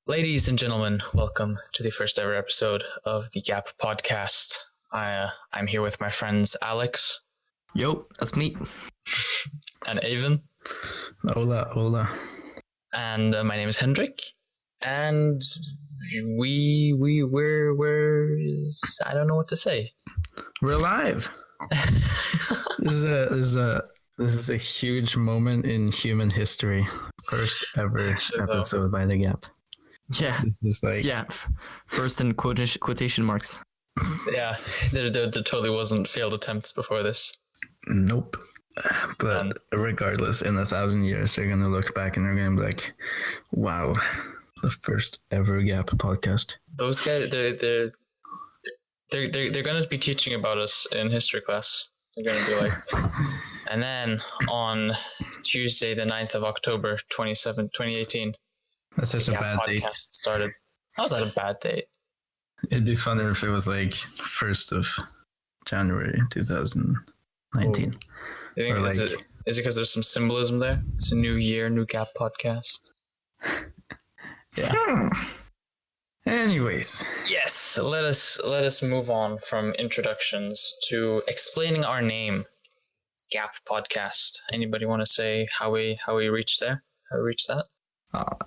Ladies and gentlemen, welcome to the first ever episode of the TheGap Podcast. I'm here with my friends Alex. Yo, that's me. And Eivind. Hola, hola. And my name is Hendrik. And we're I don't know what to say. We're live. This is a huge moment in human history. First ever episode by TheGap. Yeah. This is like first in quotation marks. Yeah, there totally wasn't failed attempts before this. Nope. But regardless, in 1,000 years, they're gonna look back and they're gonna be like, "Wow, the first ever Gap podcast." Those guys, they're gonna be teaching about us in history class. They're gonna be like, and then on Tuesday, the 9th of October, 2018. That's such a bad date. Started. How was that a bad date? It'd be funnier if it was like 1st of January 2019. Is it because there's some symbolism there? It's a new year, new Gap podcast. Yeah. Anyways. Yes, let us move on from introductions to explaining our name, Gap Podcast. Anybody want to say how we reached there? How we reached that?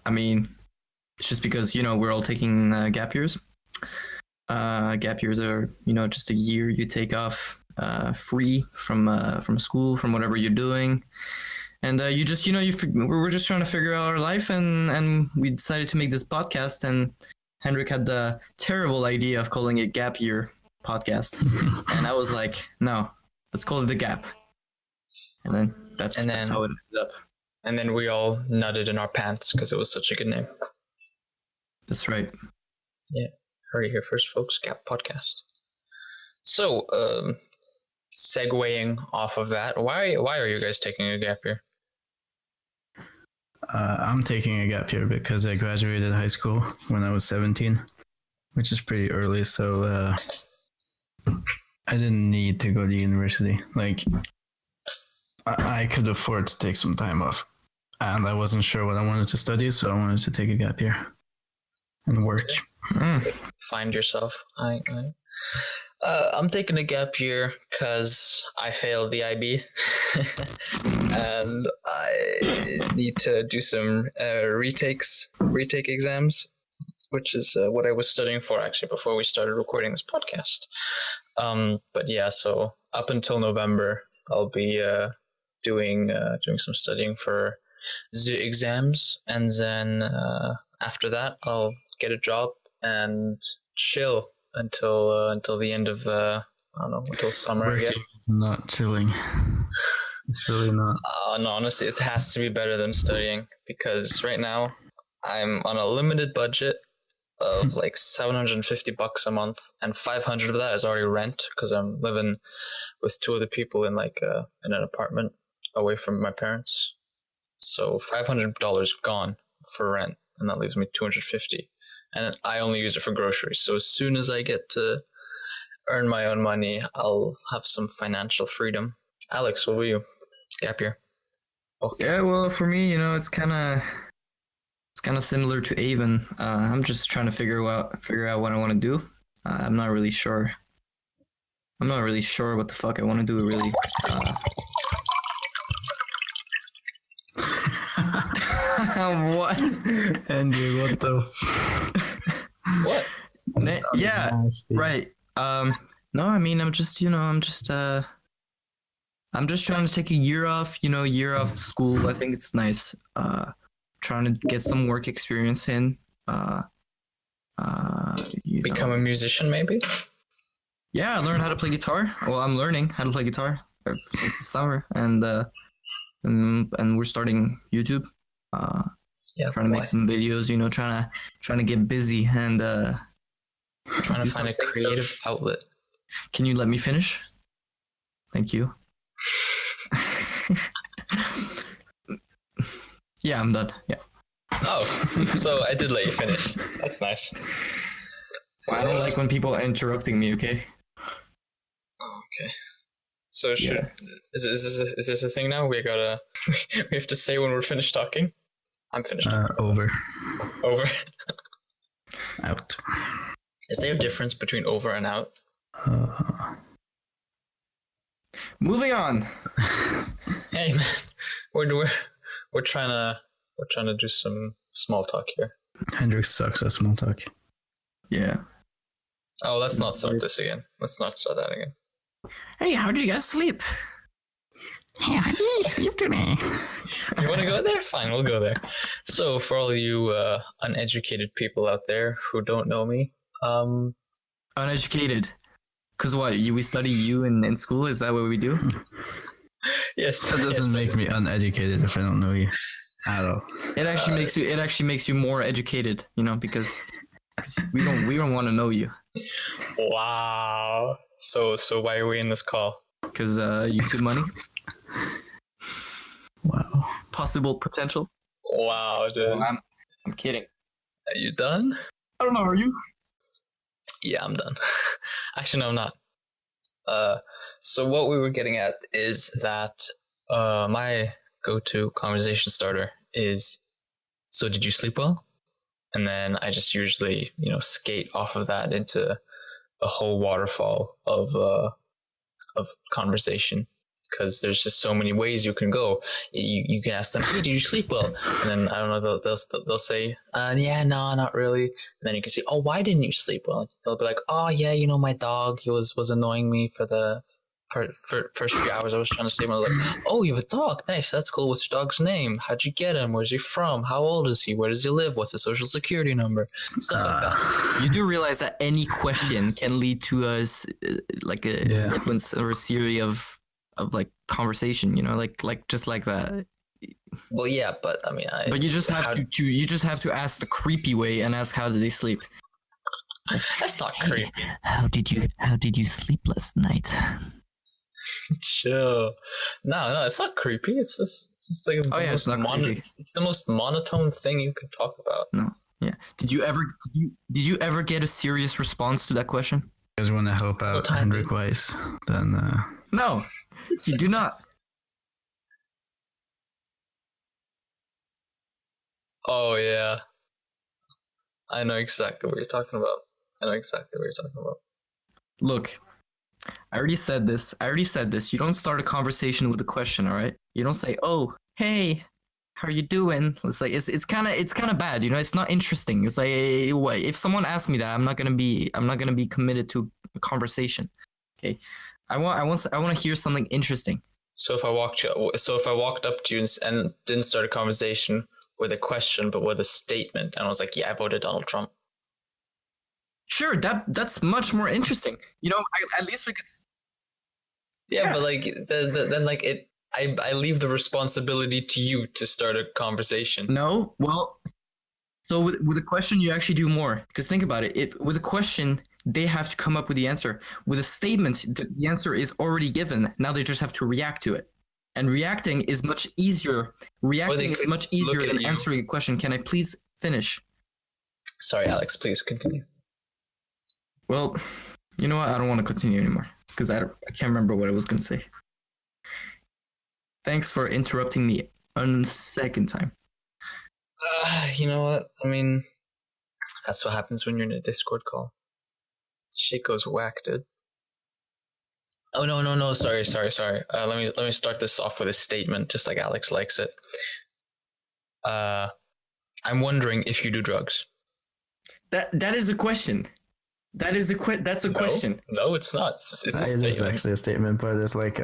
I mean, it's just because, we're all taking gap years. Gap years are, just a year you take off free from school, from whatever you're doing. And you just, we're just trying to figure out our life. And we decided to make this podcast. And Hendrik had the terrible idea of calling it Gap Year Podcast. And I was like, no, let's call it The Gap. And then that's how it ended up. And then we all nutted in our pants because it was such a good name. That's right. Yeah. Heard it here first, folks. Gap Podcast. So, segueing off of that, why are you guys taking a gap year? I'm taking a gap year because I graduated high school when I was 17, which is pretty early. So I didn't need to go to university. Like, I could afford to take some time off. And I wasn't sure what I wanted to study, so I wanted to take a gap year and work. Find yourself. I'm taking a gap year because I failed the IB, and I need to do some retake exams, which is what I was studying for actually before we started recording this podcast. But yeah, so up until November, I'll be doing some studying for the exams, and then after that I'll get a job and chill until the end of I don't know, until summer. Working is not chilling. It's really not. No, honestly, it has to be better than studying, because right now I'm on a limited budget of like $750 a month, and 500 of that is already rent because I'm living with two other people in like in an apartment away from my parents. So $500 gone for rent, and that leaves me $250, and I only use it for groceries. So as soon as I get to earn my own money, I'll have some financial freedom. Alex, what will you? Gap year. Okay. Yeah, well, for me, it's kind of similar to Eivind. I'm just trying to figure out what I want to do. I'm not really sure what the fuck I want to do, really. What? Andy, what the? What? Yeah, nasty. Right. No, I mean, I'm just trying to take a year off. Year off school. I think it's nice. Trying to get some work experience in. Become a musician, maybe. Yeah, learn how to play guitar. Well, I'm learning how to play guitar since the summer, and we're starting YouTube. Trying to make some videos, trying to get busy and trying to find a creative outlet. Can you let me finish? Thank you. Yeah, I'm done. Yeah. Oh, so I did let you finish. That's nice. Well, I don't like when people are interrupting me. Okay. Okay. So is this a thing now? We have to say when we're finished talking. I'm finished. Over. Out. Is there a difference between over and out? Moving on. Hey man, we're trying to do some small talk here. Hendrik sucks at small talk. Yeah. Oh, let's not start this again. Let's not start that again. Hey, how did you guys sleep? Hey, how did you sleep today? You want to go there? Fine, we'll go there. So, for all you uneducated people out there who don't know me, Uneducated. Cause what? We study you in school? Is that what we do? yes, That doesn't make me uneducated if I don't know you at all. It actually makes you more educated, you know, because we don't want to know you. Wow. So why are we in this call? Because YouTube money. Wow. Possible potential. Wow, dude. I'm kidding. Are you done? I don't know. Are you? Yeah, I'm done. Actually, no, I'm not. So what we were getting at is that my go-to conversation starter is, so did you sleep well? And then I just usually, skate off of that into a whole waterfall of conversation, because there's just so many ways you can go. You can ask them, hey, did you sleep well? And then, I don't know, they'll say, yeah, no, not really. And then you can say, oh, why didn't you sleep well? They'll be like, oh, yeah, my dog, he was annoying me for the first few hours I was trying to sleep. I was like, oh, you have a dog? Nice, that's cool. What's your dog's name? How'd you get him? Where's he from? How old is he? Where does he live? What's his social security number? Stuff like that. You do realize that any question can lead to a sequence or a series of like conversation, like just like that. Well, yeah, but I mean, but you just have to ask the creepy way and ask, how did they sleep? That's not creepy. How did you sleep last night? Chill. No, it's not creepy. It's like it's the most monotone thing you can talk about. No, yeah. Did you ever get a serious response to that question? You guys want to help out Hendrik Weiss? Then no, you do not. Oh yeah, I know exactly what you're talking about. Look, I already said this. You don't start a conversation with a question, all right? You don't say, "Oh, hey, how are you doing?" It's like it's kind of bad, It's not interesting. It's like, if someone asks me that, I'm not gonna be committed to a conversation. Okay, I want to hear something interesting. So if I walked up to you and didn't start a conversation with a question, but with a statement, and I was like, "Yeah, I voted Donald Trump." Sure, that's much more interesting. At least we could. Yeah, but like then like it, I leave the responsibility to you to start a conversation. No, well, so with a question you actually do more, because think about it. With a question they have to come up with the answer. With a statement, the answer is already given. Now they just have to react to it, and reacting is much easier. Reacting is much easier than answering a question. Can I please finish? Sorry, Alex. Please continue. Well, you know what? I don't want to continue anymore because I can't remember what I was going to say. Thanks for interrupting me a second time. You know what? I mean, that's what happens when you're in a Discord call. Shit goes whack, dude. Oh, no. Sorry. Let me start this off with a statement, just like Alex likes it. I'm wondering if you do drugs. That is a question. That's a question. No, it's not. It is actually a statement, but it's like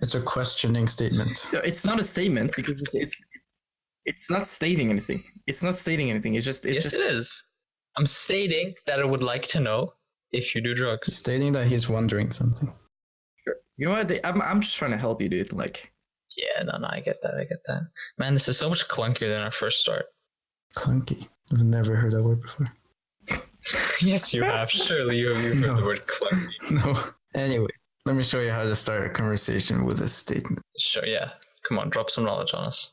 it's a questioning statement. No, it's not a statement because it's not stating anything. It's just it is. I'm stating that I would like to know if you do drugs. He's stating that he's wondering something. Sure. You know what? I'm just trying to help you, dude. Like. Yeah, no, I get that. Man, this is so much clunkier than our first start. Clunky. I've never heard that word before. Yes, you have. Surely you have heard the word clunky. No. Anyway, let me show you how to start a conversation with a statement. Sure, yeah. Come on, drop some knowledge on us.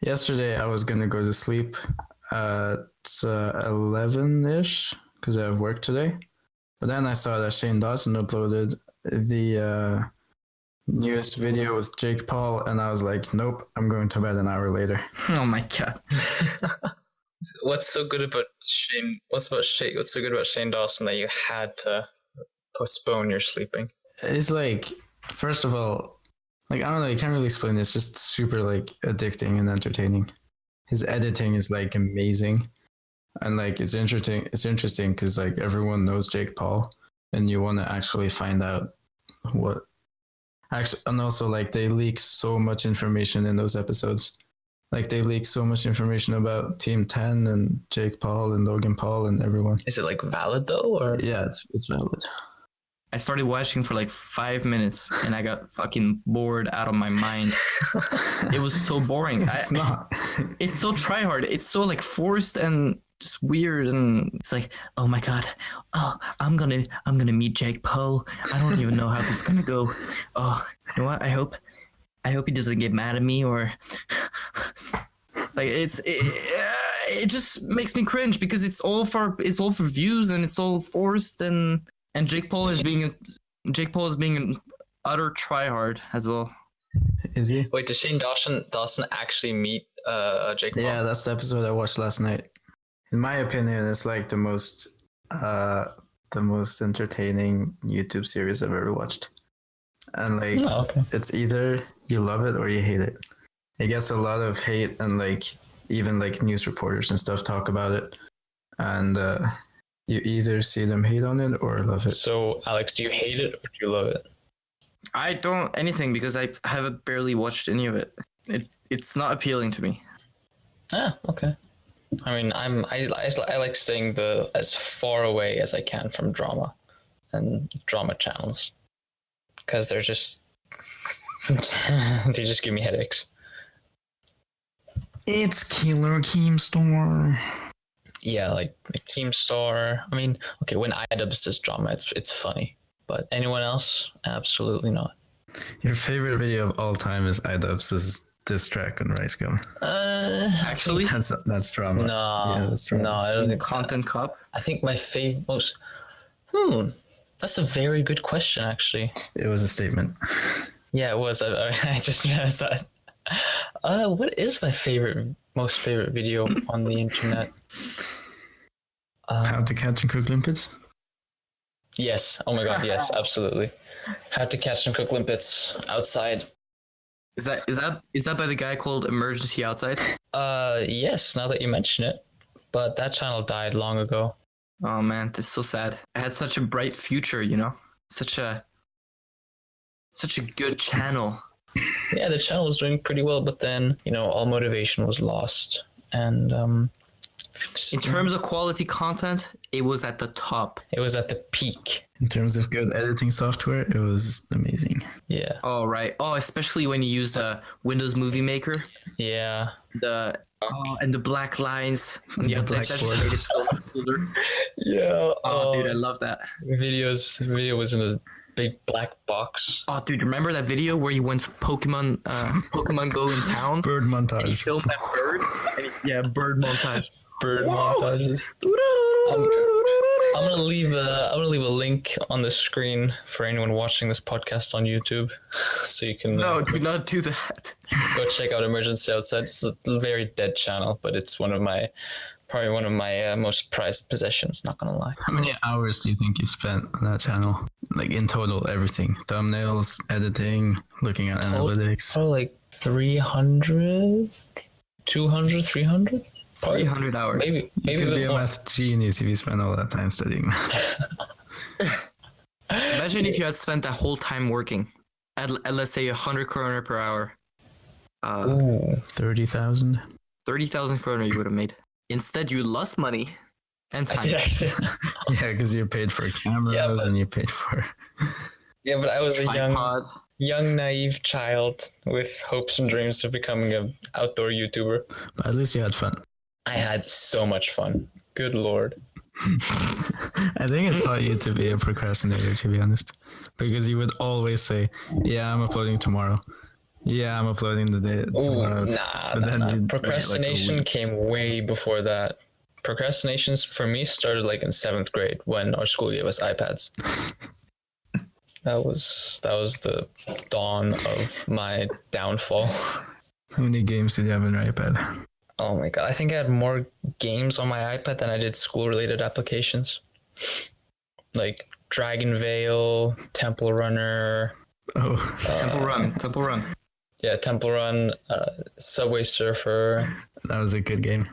Yesterday, I was going to go to sleep at 11-ish because I have work today. But then I saw that Shane Dawson uploaded the newest video with Jake Paul, and I was like, nope, I'm going to bed an hour later. Oh my God. What's so good about Shane, what's so good about Shane Dawson that you had to postpone your sleeping? It's like, first of all, like, I don't know, you can't really explain it. It's just super like addicting and entertaining. His editing is like amazing. And like it's interesting because like everyone knows Jake Paul and you want to actually find out what actually, and also like they leak so much information in those episodes. Like they leak so much information about Team 10 and Jake Paul and Logan Paul and everyone. Is it like valid though, or Yeah, it's valid. I started watching for like 5 minutes and I got fucking bored out of my mind. It was so boring. It's not. It's so tryhard. It's so like forced and just weird, and it's like, oh my god, oh I'm gonna meet Jake Paul. I don't even know how this is gonna go. Oh, you know what? I hope he doesn't get mad at me, or like it just makes me cringe because it's all for views and it's all forced, and Jake Paul is being an utter tryhard as well. Is he? wait, did Shane Dawson actually meet Jake Paul? Yeah, that's the episode I watched last night. In my opinion, it's like the most entertaining YouTube series I've ever watched. And like, It's either you love it or you hate it. It gets a lot of hate, and like even like news reporters and stuff talk about it. And you either see them hate on it or love it. So, Alex, do you hate it or do you love it? I don't anything because I haven't barely watched any of it. It's not appealing to me. Ah, okay. I mean, I like staying as far away as I can from drama and drama channels because they're just they just give me headaches. It's Killer Keemstar. Yeah, like the Keemstar. I mean, okay, when iDubbbz does drama, it's funny, but anyone else, absolutely not. Your favorite video of all time is iDubbbz's diss track on Rice Gum. Actually, that's drama. No, Yeah, that's drama. no, I don't think Content Cop. I think my most. That's a very good question, actually. It was a statement. Yeah, it was. I just realized that. What is my most favorite video on the internet? How to Catch and Cook Limpets? Yes. Oh my god. Yes, absolutely. How to Catch and Cook Limpets outside. Is that by the guy called Emergency Outside? Yes. Now that you mention it, but that channel died long ago. Oh man, that's so sad. I had such a bright future, you know, such a good channel. Yeah, the channel was doing pretty well, but then all motivation was lost, and in terms of quality content, it was at the top. It was at the peak. In terms of good editing software, it was amazing. Yeah. Oh right. Oh, especially when you use the Windows Movie Maker. Yeah. And the black lines. The Yeah, black just border. made it so much cooler. Yeah. Oh, dude, I love that. Video was in a big black box. Oh, dude, remember that video where you went Pokemon Go in town? Bird And you montage. filmed that bird? Yeah, bird montage. Bird montages. I'm gonna leave a link on the screen for anyone watching this podcast on YouTube, so you can No, do not do that. go check out Emergency Outside. It's a very dead channel, but it's probably one of my most prized possessions. Not gonna lie. How many hours do you think you spent on that channel? Like in total, everything. Thumbnails, editing, looking at analytics. Probably like 300, 200, 300? 300 hours. Maybe You a could be bit a more. math genius if you spent all that time studying. Imagine if you had spent that whole time working at let's say 100 kroner per hour. Ooh. 30,000. 30,000 kroner you would have made. Instead, you lost money and I time. did actually. Yeah, because you paid for cameras and you paid for. Yeah, but I was a Tripod. young, naive child with hopes and dreams of becoming an outdoor YouTuber. But at least you had fun. I had so much fun. Good lord. I think it taught you to be a procrastinator, to be honest, because you would always say, "Yeah, I'm uploading tomorrow. Yeah, I'm uploading the day tomorrow." Nah. Procrastination came way before that. Procrastinations for me started like in 7th grade when our school gave us iPads. That was the dawn of my downfall. How many games did you have on your iPad? Oh my god, I think I had more games on my iPad than I did school-related applications. Like Dragon Veil, Temple Runner. Temple Run. Yeah, Temple Run, Subway Surfer. That was a good game.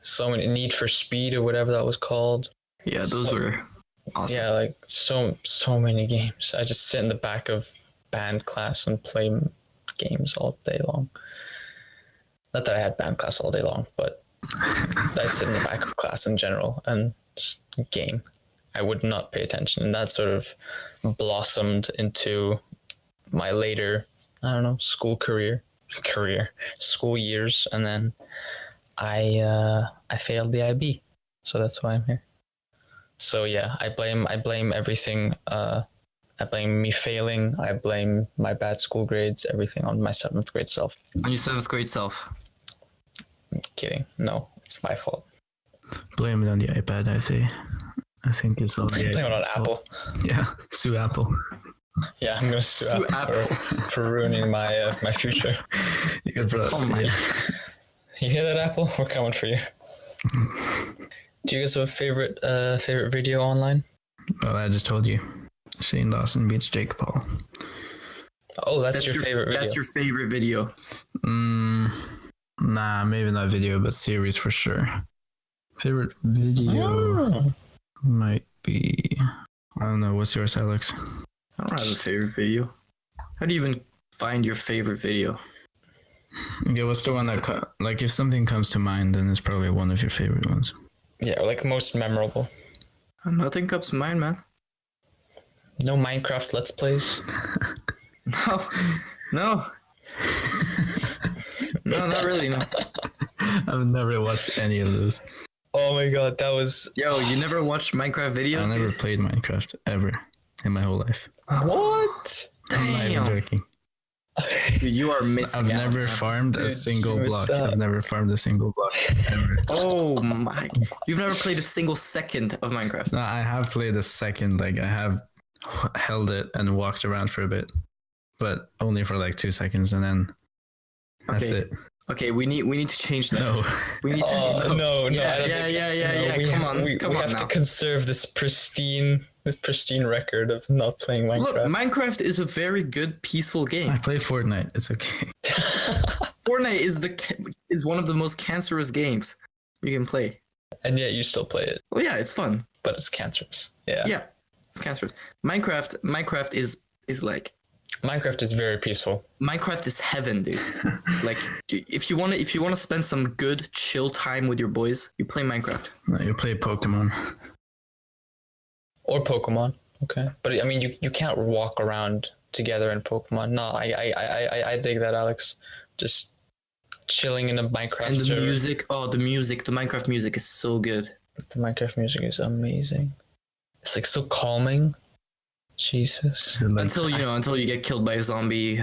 So many Need for Speed or whatever that was called. Yeah, those were awesome. Yeah, like so many games. I just sit in the back of band class and play games all day long. Not that I had band class all day long, but I'd sit in the back of class in general and just game. I would not pay attention, and that sort of blossomed into my later, I don't know, school years, and then I failed the IB, so that's why I'm here. So yeah, I blame everything. I blame me failing. I blame my bad school grades. Everything on my 7th grade self. On your 7th grade self. I'm kidding. No, it's my fault. Blame it on the iPad, I say. I think it's all the Blame it on iPad's fault. Apple. Yeah, sue Apple. Yeah, I'm gonna sue Apple for ruining my my future. You could You hear that, Apple? We're coming for you. Do you guys have a favorite video online? Well, I just told you. Shane Dawson beats Jake Paul. Oh, that's your favorite video. That's your favorite video. Nah, maybe not video, but series for sure. Favorite video might be... I don't know. What's yours, Alex? I don't have a favorite video. How do you even find your favorite video? Okay, what's the one that... Like, if something comes to mind, then it's probably one of your favorite ones. Yeah, or like most memorable. Nothing comes to mind, man. No Minecraft Let's Plays? No. No, not really, no. I've never watched any of those. Oh my god, that was... Yo, you never watched Minecraft videos? I never played Minecraft, ever, in my whole life. What? I'm not even joking. Dude, you are missing I've out, never man. farmed a single block. up. I've never farmed a single block, ever. Oh my. You've never played a single second of Minecraft. No, I have played a second, like, I have held it and walked around for a bit, but only for like 2 seconds, and then that's Okay. it. Okay, we need to change that. No. We need to No. Yeah. We Come have on to now. conserve this pristine record of not playing Minecraft. Look, Minecraft is a very good, peaceful I game. play Fortnite. It's okay. Fortnite is one of the most cancerous games you can play. And yet you still play it, Well, yeah, it's fun. but it's cancerous. Yeah. Yeah, it's cancerous. Minecraft is like Minecraft is very peaceful. Minecraft is heaven, dude. Like, if you want to spend some good chill time with your boys, you play Minecraft. No, you play Pokemon. Or Pokemon. Okay. But I mean, you can't walk around together in Pokemon. No, I dig that, Alex. Just chilling in a Minecraft And the server. music, the Minecraft music is so good. The Minecraft music is amazing. It's like so calming. Jesus. Until you get killed by a zombie.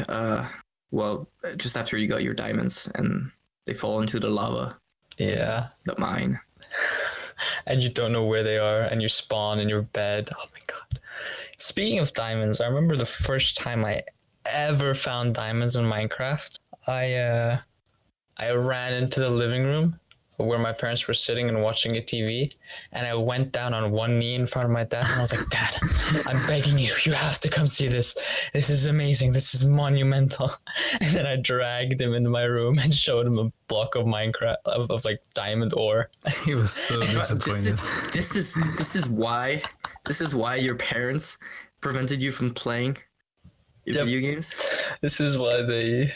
Well, just after you got your diamonds and they fall into the lava, Yeah. the mine. And you don't know where they are, and you spawn in your bed. Oh my god. Speaking of diamonds, I remember the first time I ever found diamonds in Minecraft. I ran into the living room where my parents were sitting and watching a TV, and I went down on one knee in front of my dad, and I was like, Dad, I'm begging you have to come see this. This is amazing. This is monumental. And then I dragged him into my room and showed him a block of Minecraft of like diamond ore. He was so disappointed. This is why your parents prevented you from playing video games. This is why they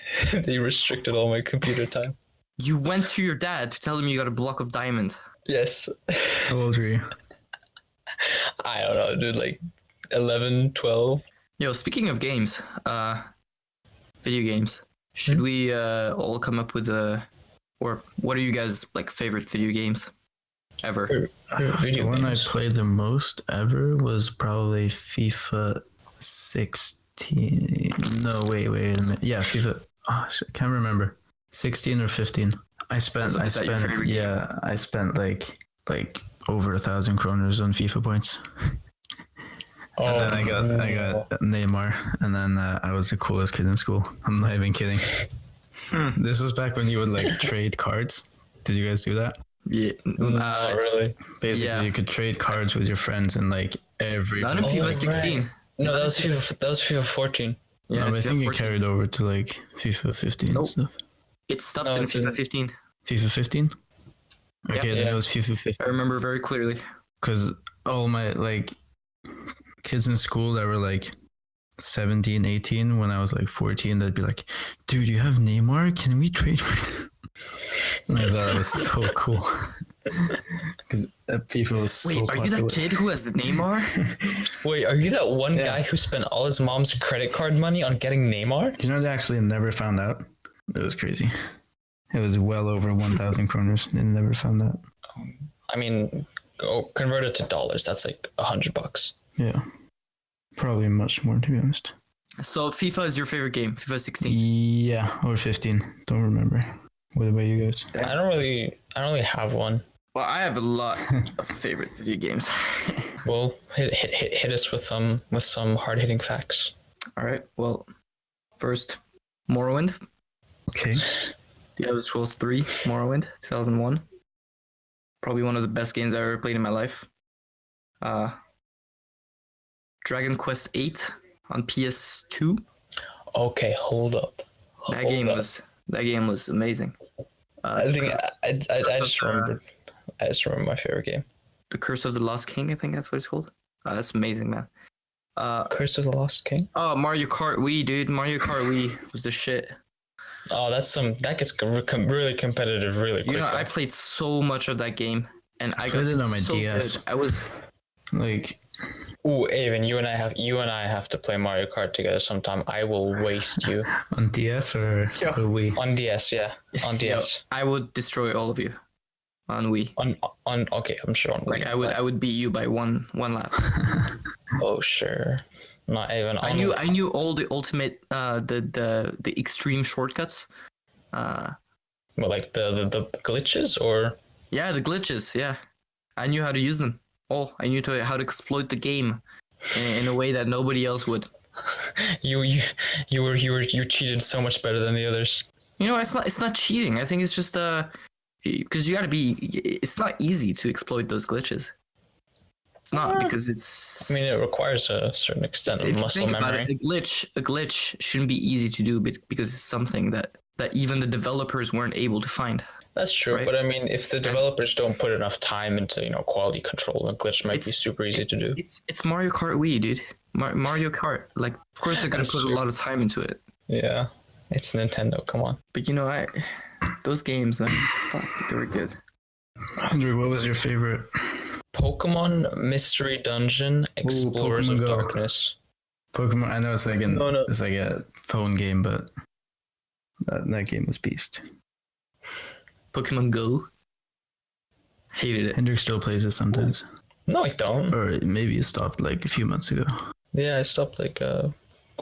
restricted all my computer time. You went to your dad to tell him you got a block of diamond. Yes. How old were you? I don't know, dude, like 11, 12. Yo, speaking of games, video games, should we all come up with or what are you guys like favorite video games ever? The one I played the most ever was probably FIFA 16. No, wait a minute. Yeah, FIFA. Oh, I can't remember. 16 or 15. I spent like over 1,000 kroners on FIFA points. And then I got Neymar, and then I was the coolest kid in school. I'm not even kidding. This was back when you would like trade cards. Did you guys do that? Yeah. Not really. Basically, Yeah. you could trade cards with your friends and like every. Not in Oh, FIFA right. 16. No, that was FIFA 14. Yeah, No, but I think FIFA you 14. carried over to like FIFA 15 Nope. and stuff. It stopped No, in it FIFA didn't. 15. FIFA 15? Okay, then Yeah. it was FIFA 15. I remember very clearly. Because all my like kids in school that were like 17, 18, when I was like 14, they'd be like, dude, you have Neymar? Can we trade for him? And I thought it was so cool. Because FIFA was so Wait, are you that popular. kid who has Neymar? Wait, are you that one Yeah. guy who spent all his mom's credit card money on getting Neymar? You know, they actually never found out. It was crazy. It was well over 1,000 kroners. They never found out. I mean, convert it to dollars. That's like $100. Yeah. Probably much more, to be honest. So FIFA is your favorite game, FIFA 16. Yeah, or 15. Don't remember. What about you guys? I don't really have one. Well, I have a lot of favorite video games. Well, hit us with some hard hitting facts. All right. Well, first, Morrowind. Okay. The Elder Scrolls 3, Morrowind, 2001. Probably one of the best games I've ever played in my life. Dragon Quest 8 on PS2. Okay, hold up. That game was amazing. I think I just remembered. I just remember my favorite game. The Curse of the Lost King, I think that's what it's called. That's amazing, man. Curse of the Lost King. Oh, Mario Kart Wii, dude. Mario Kart Wii was the shit. Oh, that gets really competitive really quick. You know, I though. played so much of that game, and I played got it on my so DS. good. I was Like, Ooh, Eivind, you and I have to play Mario Kart together sometime. I will waste you on DS or Yeah. the Wii? on DS. Yeah, on DS. I would destroy all of you on Wii. On okay, I'm sure on Like Wii, I would beat you by one lap. Oh sure, not even. I knew all the ultimate the extreme shortcuts. Well, like the glitches or Yeah, the glitches. Yeah, I knew how to use them. I knew how to exploit the game in a way that nobody else would. you cheated so much better than the others. You know, it's not cheating. I think it's just because you gotta be. It's not easy to exploit those glitches. It's not because it's. I mean, it requires a certain extent If of you muscle think about memory. it, a glitch shouldn't be easy to do because it's something that even the developers weren't able to find. That's true, right? but I mean, if the developers don't put enough time into quality control, a glitch might be super easy to do. It's Mario Kart Wii, dude. Mario Kart. Like, of course they're gonna That's put true. a lot of time into it. Yeah, it's Nintendo. Come on. But those games, man, fuck, they were good. Andrew, what was your favorite? Pokemon Mystery Dungeon Explorers Pokemon of Go. Darkness. Pokemon. I know it's like No. it's like a phone game, but that game was beast. Pokemon Go. Hated it. Hendrik still plays it sometimes, No, I don't. or maybe you stopped like a few months ago. Yeah, I stopped like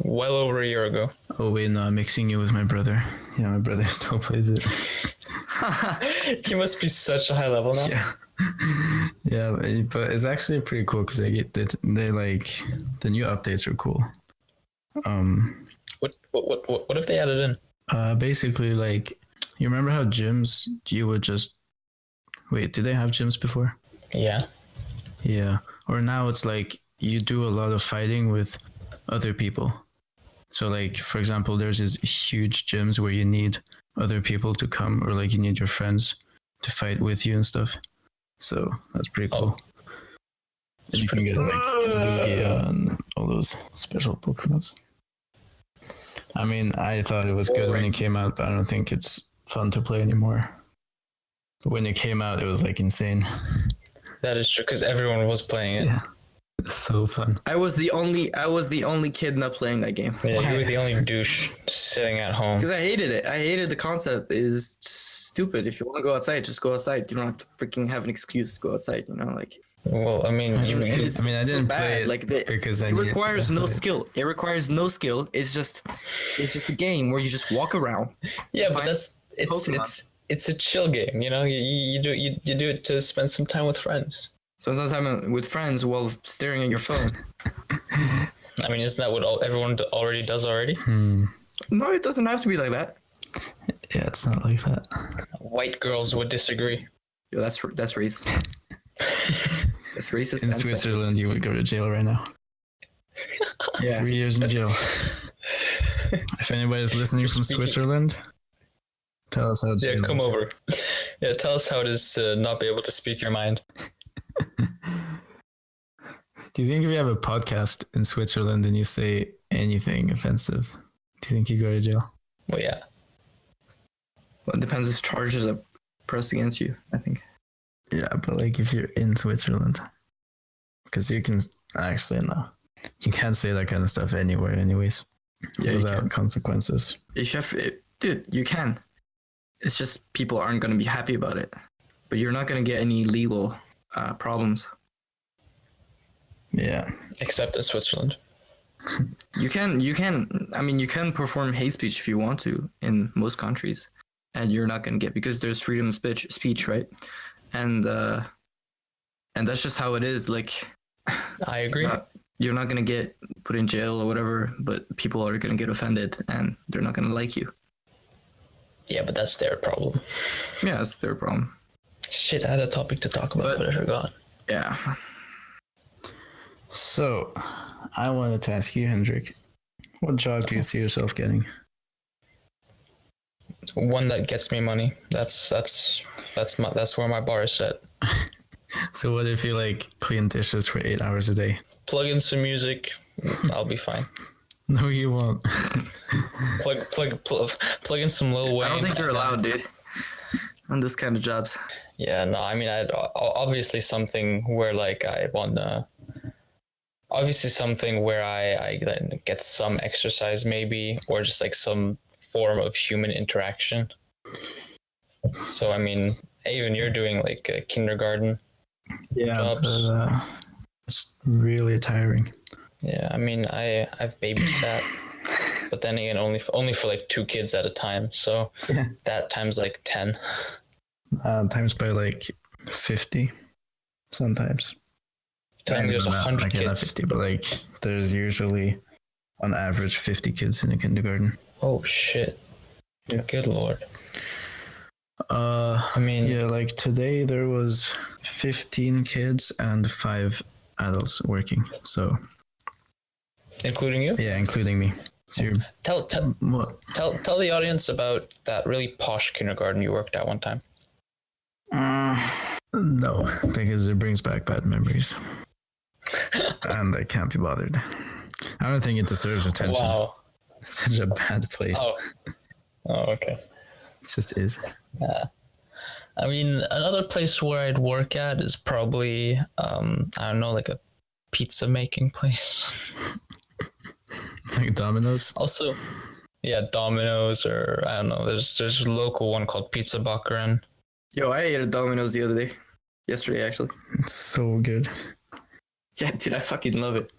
well over a year ago. Oh wait, no, I'm mixing you with my brother. Yeah, my brother still plays it. He must be such a high level now. Yeah, yeah, but it's actually pretty cool because they like the new updates are cool. What if they added in? Basically, like, you remember how gyms you would just wait? Did they have gyms before? Yeah. Yeah, or now it's like you do a lot of fighting with other people. So, like, for example, there's these huge gyms where you need other people to come, or like you need your friends to fight with you and stuff. So that's pretty cool. And you can get like Lugia and all those special Pokemon. I mean, I thought it was good when it came out, but I don't think it's fun to play anymore. But when it came out, it was like insane. That is true because everyone was playing it. Yeah, it's so fun. I was the only kid not playing that game. Yeah, you were the only douche sitting at home. Because I hated it. I hated the concept. It's stupid. If you want to go outside, just go outside. You don't have to freaking have an excuse to go outside. Like. Well, I mean, I you, mean, I didn't play it Like because I it needed requires to no play it. skill. It requires no skill. It's just a game where you just walk around. yeah, but find it's a chill game. You do it to spend some time with friends. So sometimes with friends while staring at your phone. I mean, isn't that what everyone already does already? No, it doesn't have to be like that. Yeah, it's not like that. White girls would disagree. Yo, that's racist. That's racist. In and Switzerland, you would go to jail right now. sexist. Yeah. 3 years in jail. If anybody's listening from Switzerland, tell us how. Yeah, come over. Yeah, tell us how it is to not be able to speak your mind. Do you think if you have a podcast in Switzerland and you say anything offensive, do you think you go to jail? Well, yeah. Well, it depends if charges are pressed against you, I think. Yeah, but like if you're in Switzerland, because you can actually no, you can't say that kind of stuff anywhere, anyways. Yeah, you without can. consequences. Dude, you can. It's just people aren't going to be happy about it. But you're not going to get any legal problems. Yeah. Except in Switzerland. You can perform hate speech if you want to in most countries, and you're not going to get, because there's freedom of speech, right? And that's just how it is. Like, I agree. You're not going to get put in jail or whatever, but people are going to get offended and they're not going to like you. Yeah, but that's their problem. Yeah, that's their problem. Shit, I had a topic to talk about, but I forgot. Yeah. So, I wanted to ask you, Hendrik, what job do you see yourself getting? One that gets me money. That's where my bar is set. So what if you like clean dishes for 8 hours a day? Plug in some music, I'll be fine. No, you won't. Plug in some Lil Wayne. I don't think you're allowed, dude, on this kind of jobs. Yeah, no, I mean, I'd obviously something where like I want to. Obviously, something where I get some exercise, maybe, or just like some form of human interaction. So, I mean, even you're doing like a kindergarten jobs. But, it's really tiring. Yeah, I mean, I've babysat, but then again, only for like 2 kids at a time. So that times like 10. Times by like 50, sometimes. Telling me there's 100 not kids. 50, but like there's usually on average 50 kids in a kindergarten. Oh shit! Yeah. Good lord. I mean, yeah, like today there was 15 kids and 5 adults working. So including you? yeah, including me. So Tell what? the audience about that really posh kindergarten you worked at one time. No, because it brings back bad memories. And I can't be bothered. I don't think it deserves attention. Wow. It's such a bad place. Oh, okay. It just is. Yeah. I mean, another place where I'd work at is probably, I don't know, like a pizza making place. Like Domino's? Also, yeah, Domino's, or I don't know. There's a local one called Pizza Bakkerin. Yo, I ate a Domino's the other day. Yesterday, actually. It's so good. Yeah, dude, I fucking love it.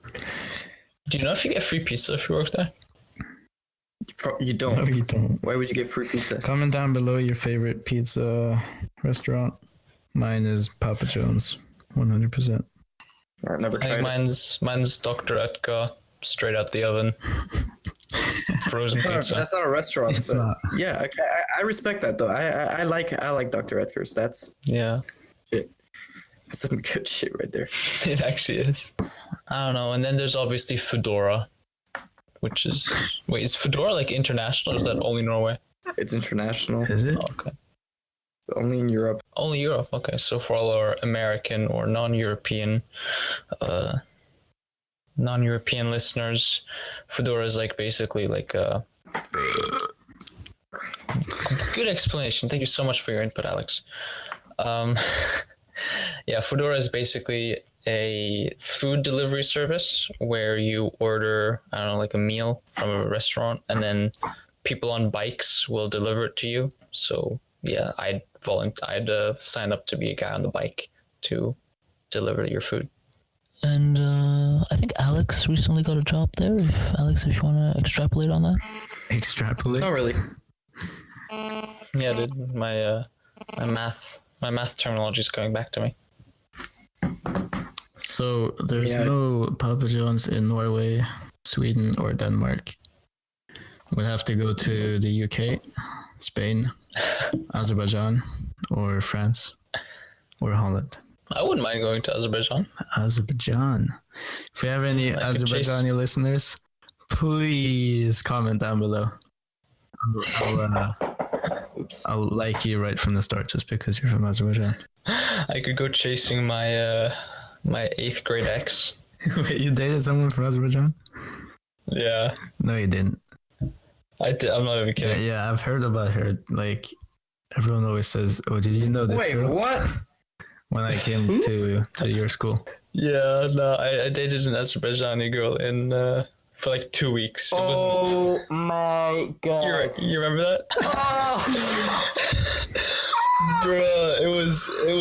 Do you know if you get free pizza if you work there? You don't. No, you don't. Why would you get free pizza? Comment down below your favorite pizza restaurant. Mine is Papa John's, 100%. I've never I tried think mine's Dr. Edgar, straight out the oven. Frozen pizza. That's not a restaurant. It's not. Yeah, okay, I respect that though. I like Dr. Edgar's. That's Yeah, some good shit right there. it actually is. I don't know. And then there's obviously Foodora, which is is Foodora like international? Or is that only Norway? It's international. Is it? Oh, okay. Only in Europe. Only Europe. Okay, so for all our American or non-European listeners, Foodora is like basically like a good explanation. Thank you so much for your input, Alex. Yeah, Foodora is basically a food delivery service where you order, I don't know, like a meal from a restaurant, and then people on bikes will deliver it to you. So yeah, I'd sign up to be a guy on the bike to deliver your food. And I think Alex recently got a job there. Alex, if you want to extrapolate on that. Extrapolate? Not really. Yeah, dude, my math terminology is coming back to me. So there's no Papa John's in Norway, Sweden, or Denmark. We'll have to go to the UK. Spain, Azerbaijan, or France, or Holland? I wouldn't mind going to Azerbaijan. Azerbaijan. If we have any Azerbaijani listeners, please comment down below. I'll like you right from the start just because you're from Azerbaijan. I could go chasing my my 8th grade ex. Wait, you dated someone from Azerbaijan? Yeah. No, you didn't. I did. I'm not even kidding. Yeah, I've heard about her. Like, everyone always says, "Oh, did you know this?" Wait, girl? what? When I came to your school. Yeah, no, I dated an Azerbaijani girl in for like 2 weeks. Oh my god! You remember that? Oh. Bruh, it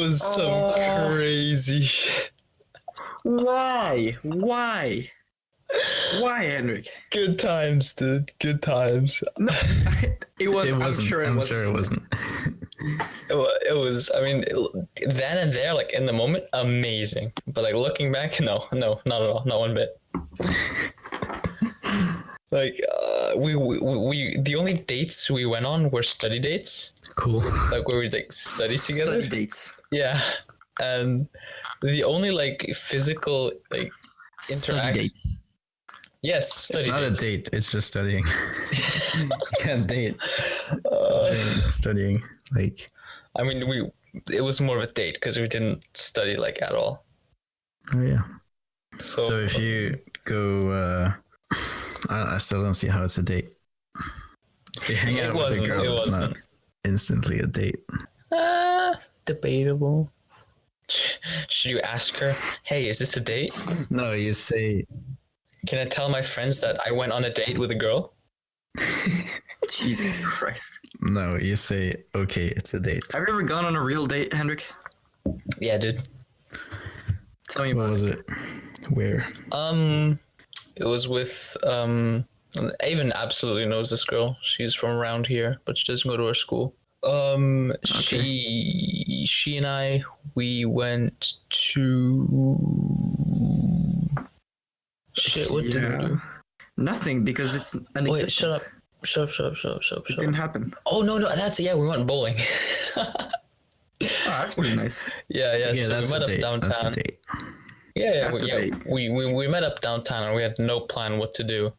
was some crazy shit. Why, Hendrik? Good times, dude. Good times. No, it was. It wasn't. I'm sure it wasn't. It was. I mean, then and there, like in the moment, amazing. But like looking back, no, not at all, not one bit. Like we the only dates we went on were study dates. Cool. Like where we like study together. Study dates. Yeah, and the only like physical like Study interaction. dates. Yes, study It's not dates. a date. It's just studying. You can't date. Studying. Like. I mean, it was more of a date because we didn't study like at all. Oh yeah. So if you go, I still don't see how it's a date. If you hang out with a girl, it's not instantly a date. Debatable. Should you ask her, "Hey, is this a date? No, you say. Can I tell my friends that I went on a date with a girl?" Jesus Christ! No, you say, "Okay, it's a date." Have you ever gone on a real date, Hendrik? Yeah, dude. Tell me What about was it? Where? It was with Eivind absolutely knows this girl. She's from around here, but she doesn't go to our school. She and I, we went to shit. What did we do? Nothing, because it's an Wait, shut up. Shut It didn't up. happen. Oh no, we went bowling. Oh, that's pretty nice. Yeah. So that's we met a date. up downtown. That's a date. That's a date. We met up downtown and we had no plan what to do.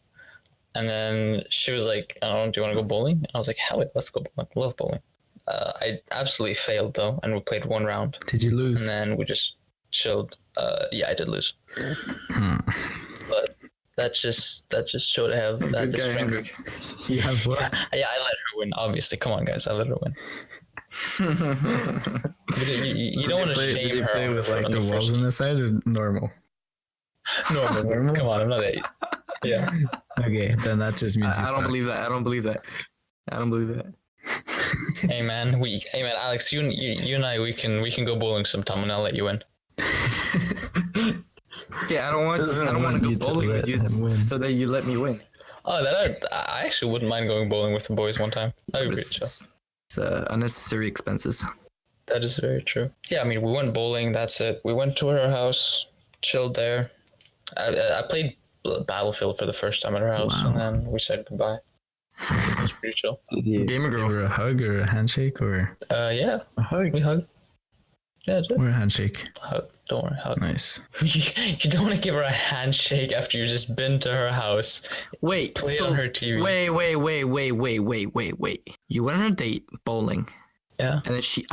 And then she was like, "I don't know, do you want to go bowling?" And I was like, "Hell yeah, let's go bowling. I love bowling." I absolutely failed though, and we played one round. Did you lose? And then we just chilled. Yeah, I did lose. But that just showed I have that Good guy, strength. Hendrik. You have what? Yeah, I let her win. Obviously, come on, guys, I let her win. But you don't want to shame Did you her. play with like on the walls first- on the side or normal? Normal. Come on, I'm not 8. Yeah. Okay, then that just means I don't believe that. I don't believe that. Hey man, Alex, you and I, we can go bowling sometime, and I'll let you win. Yeah, I don't want to go bowling with you so that you let me win. Oh, I actually wouldn't mind going bowling with the boys one time. That'd be pretty chill. It's unnecessary expenses. That is very true. Yeah, I mean, we went bowling. That's it. We went to her house, chilled there. I played Battlefield for the first time at her house, and then we said goodbye. It was pretty chill. Did you Gamer give girl. her a hug or a handshake or Yeah, a hug we hugged. Yeah, that's it. or a handshake? Hug. Don't worry, hug. Nice. You don't want to give her a handshake after you've just been to her house. Wait, Play so on her TV. wait. You went on a date bowling, Yeah. and then she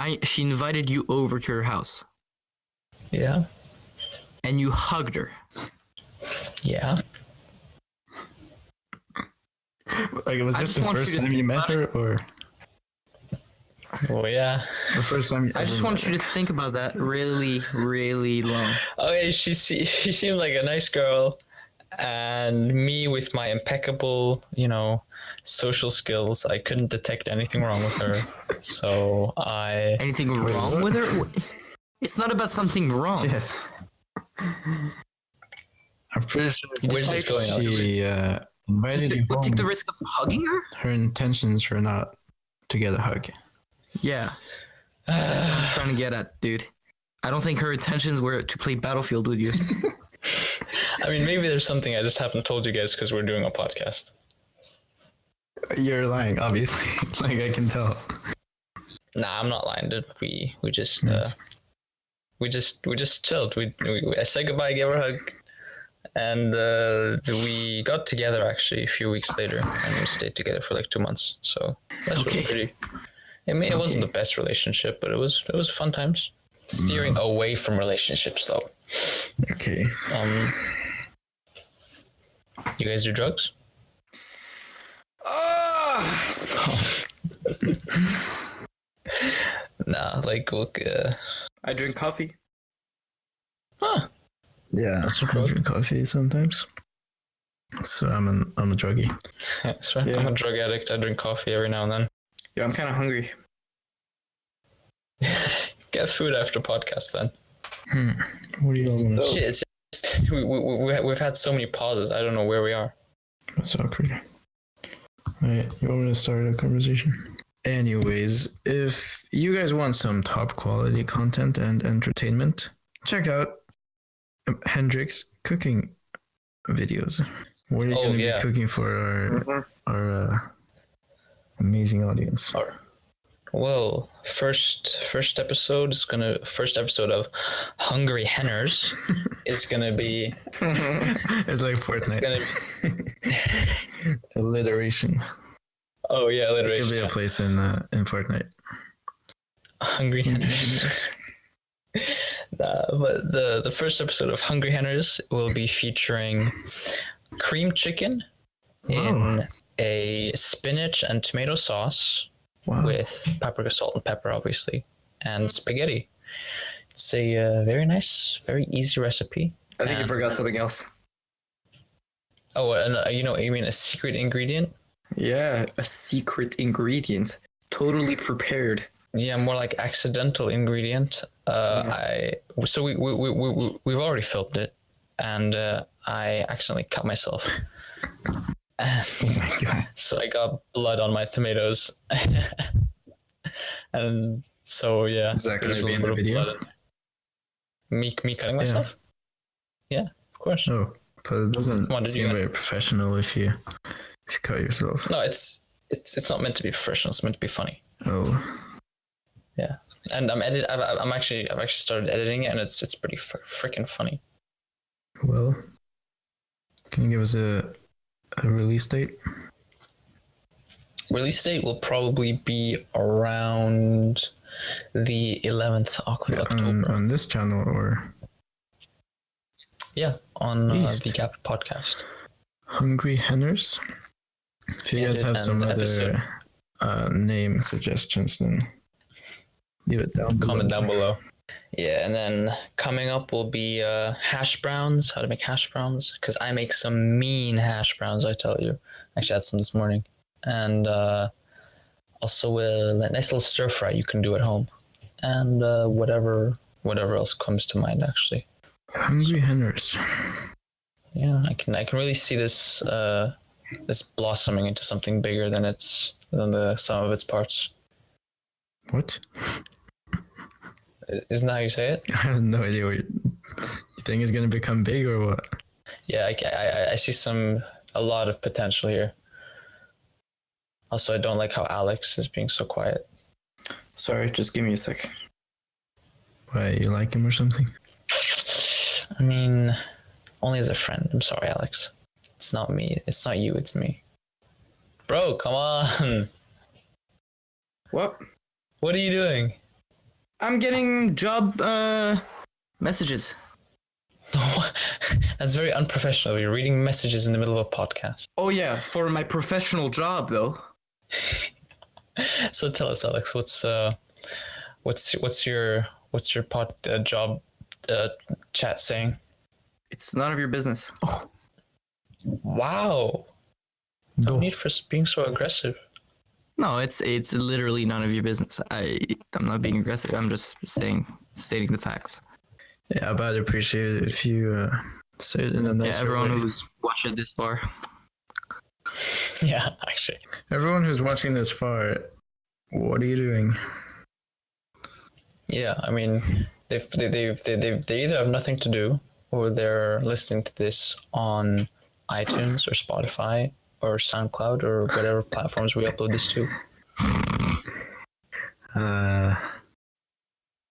invited you over to her house, Yeah. and you hugged her. Yeah. Like, was I this just the want you first to time think you met about her, or Well, yeah. the first time? You I just ever want met you her? to think about that really, really long. Okay, she seemed like a nice girl, and me with my impeccable, social skills, I couldn't detect anything wrong with her. So I. Anything wrong with her? It's not about something wrong. Yes. I'm pretty sure Where's this going? she invited you We'll take home. the risk of hugging her? Her intentions were not to get a hug. Yeah. That's what I'm trying to get at, dude. I don't think her intentions were to play Battlefield with you. I mean, maybe there's something I just haven't told you guys because we're doing a podcast. You're lying, obviously. Like I can tell. Nah, I'm not lying, dude. We just That's- we just chilled. I said goodbye, gave her a hug, and we got together actually a few weeks later, and we stayed together for like 2 months. So that's Okay. pretty. I mean, it wasn't the best relationship, but it was fun times. Steering away from relationships, though. Okay. You guys do drugs? Stop. Nah, like look. I drink coffee. Huh? Yeah, That's a I drug. drink coffee sometimes. So I'm a druggie. That's right. Yeah. I'm a drug addict. I drink coffee every now and then. Yeah, I'm kind of hungry. Get food after podcast then. What do you all want to? Shit, it's just, we've had so many pauses. I don't know where we are. That's awkward. Alright, you want me to start a conversation? Anyways, if you guys want some top quality content and entertainment, check out Hendrik's cooking videos. What are you going to be cooking for our amazing audience? Well, first episode of Hungry Henners is gonna be. It's like Fortnite. Alliteration. Oh yeah, It alliteration. could be a place in Fortnite. Hungry Henners. But the first episode of Hungry Henners will be featuring cream chicken in a spinach and tomato sauce. Wow. With paprika, salt, and pepper, obviously, and spaghetti. It's a very nice, very easy recipe. I think you forgot something else. Oh, and you mean a secret ingredient? Yeah, a secret ingredient. Totally prepared. Yeah, more like accidental ingredient. So we've already filmed it, and I accidentally cut myself. Oh my god. So I got blood on my tomatoes. And so yeah. Is that going there's to a be in little the bit of video? blood in- Me cutting myself? Yeah, of course. Oh, but it doesn't Come on, did you seem get- very professional if you cut yourself. No, it's not meant to be professional. It's meant to be funny. Oh, Yeah, and I've actually started editing it, and it's pretty freaking funny. well, can you give us a release date? Release date will probably be around the 11th of October. On this channel or Yeah, on East. TheGap Podcast. Hungry Henners? If you guys have And some episode. other name suggestions, then leave it down below. Comment down below. Yeah, and then coming up will be hash browns, how to make hash browns, because I make some mean hash browns, I tell you. Actually, I had some this morning. And also a nice little stir fry you can do at home. And whatever else comes to mind, actually. Hungry Henners. Yeah, I can really see this this blossoming into something bigger than the sum of its parts. What? Isn't that how you say it? I have no idea what you think is going to become big or what. Yeah, I see a lot of potential here. Also, I don't like how Alex is being so quiet. Sorry, just give me a sec. Why, you like him or something? I mean, only as a friend. I'm sorry, Alex. It's not me. It's not you. It's me. Bro, come on. What? What are you doing? I'm getting job messages. That's very unprofessional. You're reading messages in the middle of a podcast. Oh yeah, for my professional job though. So tell us, Alex, what's your job chat saying? It's none of your business. Wow. No need for being so aggressive. No, it's literally none of your business. I'm not being aggressive. I'm just stating the facts. Yeah, but I'd appreciate it if you say it in a nice Yeah, everyone way. who's watched it this far. Yeah, actually. Everyone who's watching this far, what are you doing? Yeah, I mean, they either have nothing to do, or they're listening to this on iTunes or Spotify or SoundCloud or whatever platforms we upload this to?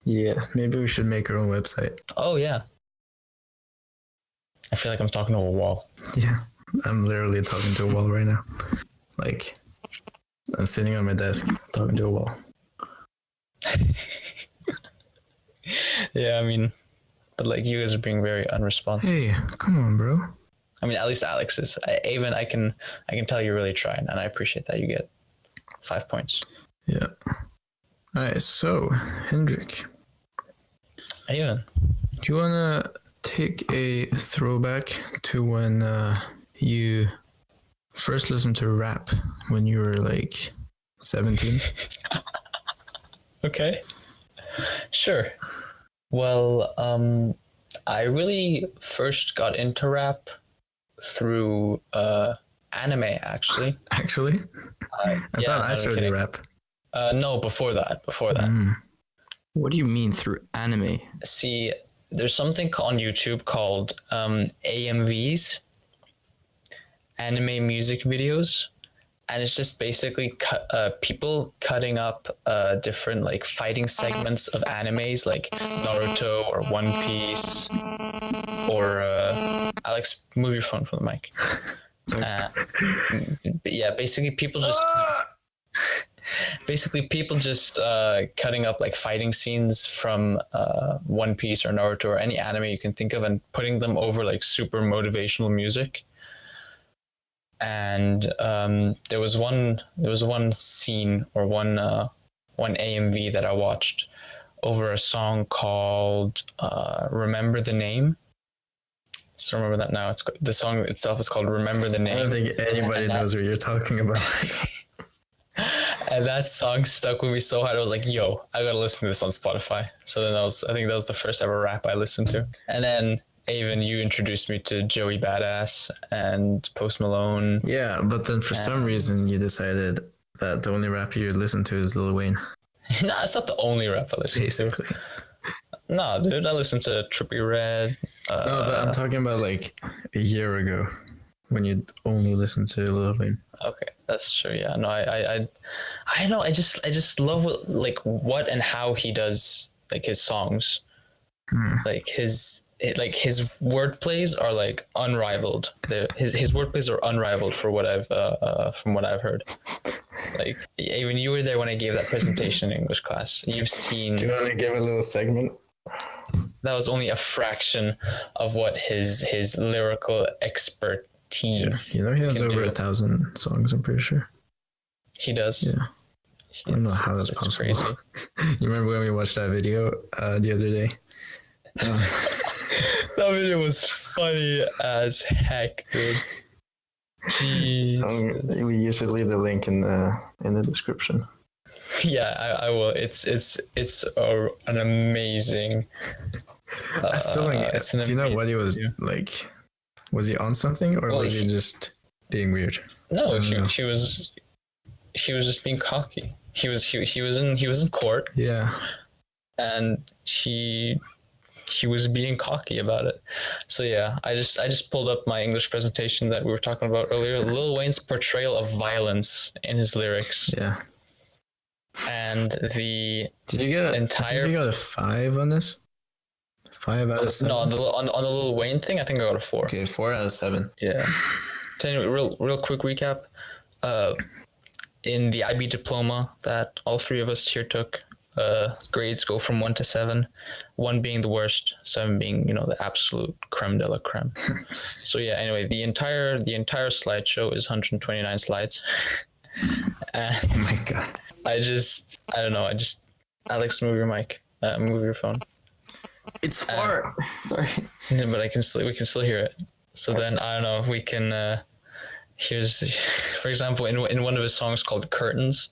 Yeah, maybe we should make our own website. Oh yeah. I feel like I'm talking to a wall. Yeah, I'm literally talking to a wall right now. Like, I'm sitting on my desk talking to a wall. Yeah, I mean, but like you guys are being very unresponsive. Hey, come on, bro. I mean, at least Alex is. Eivind, I can tell you're really trying, and I appreciate that. You get 5 points. Yeah. All right, so Hendrik, Eivind, do you wanna take a throwback to when you first listened to rap when you were like 17? Okay. Sure. Well, I really first got into rap through anime, actually. Actually, I thought I showed you rap. No, before that. What do you mean through anime? See, there's something on YouTube called AMVs, anime music videos, and it's just basically people cutting up different like fighting segments of animes like Naruto or One Piece or Alex, move your phone from the mic. But yeah, basically people just cutting up like fighting scenes from One Piece or Naruto or any anime you can think of and putting them over like super motivational music. And there was one scene or one AMV that I watched over a song called "Remember the Name." So remember that now. The song itself is called "Remember the Name." I don't think anybody knows what you're talking about. And that song stuck with me so hard. I was like, "Yo, I gotta listen to this on Spotify." So then I think that was the first ever rap I listened to. And then Eivind, you introduced me to Joey Badass and Post Malone. Yeah, but then for some reason you decided that the only rap you listen to is Lil Wayne. Nah, it's not the only rap I listen to. No, dude, I listen to Trippie Redd. No, but I'm talking about like a year ago when you only listened to Lil Wayne. Okay, that's true. Yeah, no, I know. I just love what and how he does like his songs, like his word plays are like unrivaled. His word plays are unrivaled for what I've from what I've heard. Like even you were there when I gave that presentation in English class. You've seen. Do you want to give a little segment? That was only a fraction of what his lyrical expertise. Yeah. You know he has over 1,000 songs. I'm pretty sure. He does. Yeah. I don't know how that's possible. Crazy. You remember when we watched that video the other day? That video was funny as heck, dude. You should leave the link in the description. Yeah, I will. It's an amazing. I still do you know what he was like? Was he on something or was he just being weird? No, he was just being cocky. He was in court. Yeah, and he was being cocky about it. So yeah, I just pulled up my English presentation that we were talking about earlier. Lil Wayne's portrayal of violence in his lyrics. Yeah. And the did you get entire? You got a 5 on this? 5 out of 7. No, on the Lil Wayne thing, I think I got a 4. Okay, 4 out of 7. Yeah. Anyway, real quick recap. In the IB diploma that all 3 of us here took, grades go from 1 to 7, 1 being the worst, 7 being the absolute creme de la creme. So yeah, anyway, the entire slideshow is 129 slides. And oh my god, I don't know, Alex, move your mic, move your phone. It's far. Sorry. Yeah, but we can still hear it. So then I don't know if we can here's for example in one of his songs called Curtains,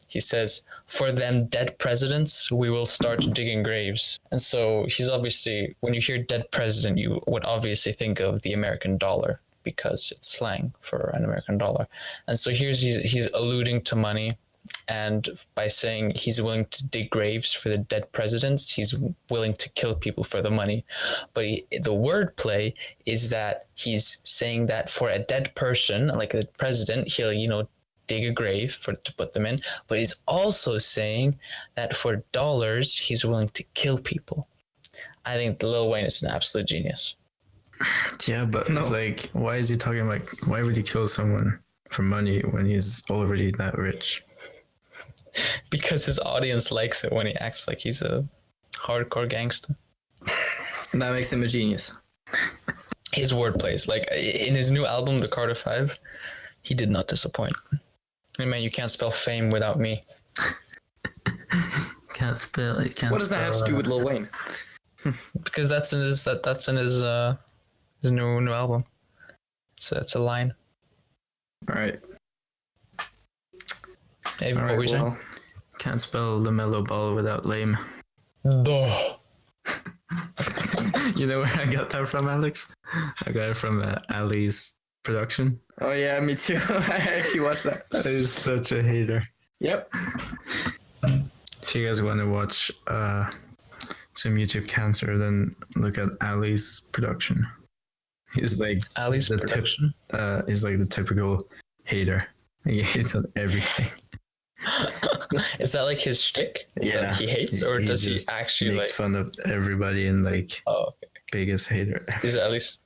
he says, "For them dead presidents, we will start digging graves." And so he's obviously, when you hear dead president, you would obviously think of the American dollar because it's slang for an American dollar. And so he's alluding to money And by saying he's willing to dig graves for the dead presidents, he's willing to kill people for the money. But the wordplay is that he's saying that for a dead person, like a president, he'll, dig a grave to put them in. But he's also saying that for dollars, he's willing to kill people. I think Lil Wayne is an absolute genius. Yeah, but it's like, why is he talking like, why would he kill someone for money when he's already that rich? Because his audience likes it when he acts like he's a hardcore gangster. And that makes him a genius. His wordplays, like in his new album, The Carter 5, he did not disappoint. Hey man, you can't spell fame without me. Can't spell it. What does that have to do with Lil Wayne? Because that's in his new album. It's a line. All right. Hey, what were you saying? Can't spell LaMelo Ball without lame. Duh. You know where I got that from, Alex? I got it from Ali's production. Oh yeah, me too. I actually watched that. That is such a hater. Yep. If you guys want to watch some YouTube cancer, then look at Ali's production. He's like Ali's production. He's like the typical hater. He hates on everything. Is that like his shtick? Yeah, he hates, or does he actually makes fun of everybody and like biggest hater? Is it at least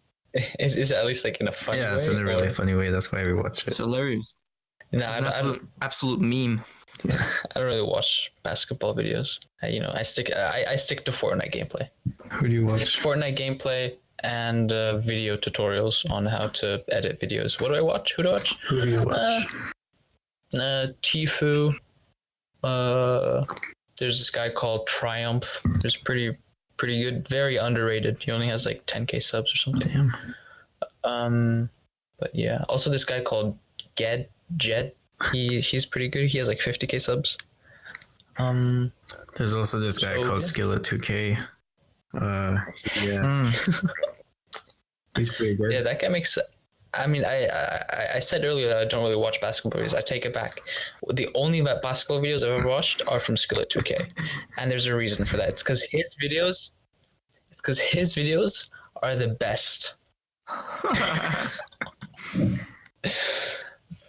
like in a funny way? Yeah, it's in a really funny way. That's why we watch it. It's hilarious. No, I don't. Absolute meme. I don't really watch basketball videos. I stick to Fortnite gameplay. Who do you watch? Fortnite gameplay and video tutorials on how to edit videos. What do I watch? Who do I watch? Who do you watch? Tifu. There's this guy called Triumph. There's pretty good, very underrated. He only has like 10k subs or something. Damn. But yeah. Also this guy called Jed. He's pretty good. He has like 50k subs. There's also this guy called Skillet 2K. Yeah. He's pretty good. Yeah, that guy makes. I mean, I said earlier that I don't really watch basketball videos. I take it back. The only basketball videos I've ever watched are from Skillet 2K, and there's a reason for that. It's because his videos are the best.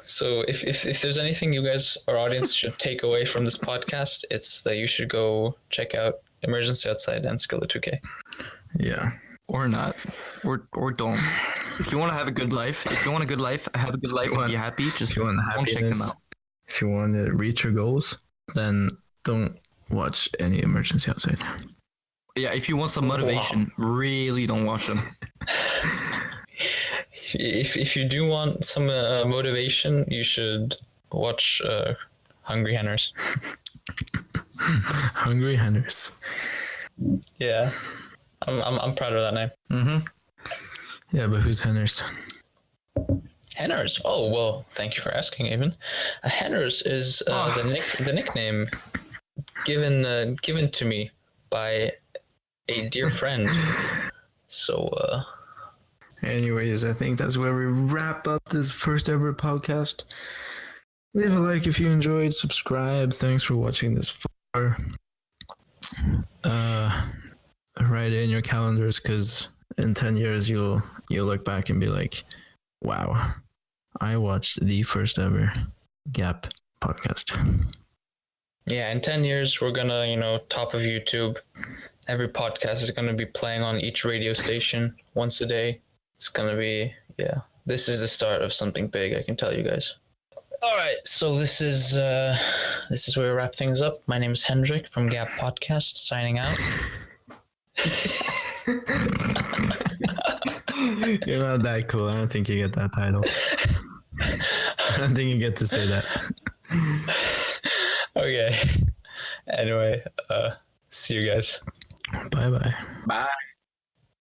So if there's anything you guys, our audience, should take away from this podcast, it's that you should go check out Emergency Outside and Skillet 2K. Yeah. Or not. Or don't. If you want to have a good life, have a good life, and be happy, just don't check them out. If you want to reach your goals, then don't watch any Emergency Outside. Yeah, if you want some motivation, really don't watch them. If you do want some motivation, you should watch Hungry Henners. Hungry Henners. Yeah, I'm proud of that name. Mm-hmm. Yeah, but who's Henners? Henners. Oh well, thank you for asking, Eivind. Henners is the nickname given to me by a dear friend. So. Anyways, I think that's where we wrap up this first ever podcast. Leave a like if you enjoyed. Subscribe. Thanks for watching this far. Write it in your calendars, because in 10 years you'll look back and be like, wow, I watched the first ever Gap podcast. Yeah, in 10 years we're gonna, top of YouTube. Every podcast is gonna be playing on each radio station once a day. It's gonna be, this is the start of something big, I can tell you guys. All right, so this is where we wrap things up. My name is Hendrik from TheGap Podcast, signing out. You're not that cool. I don't think you get that title. I don't think you get to say that. Okay. Anyway, see you guys. Bye-bye. Bye.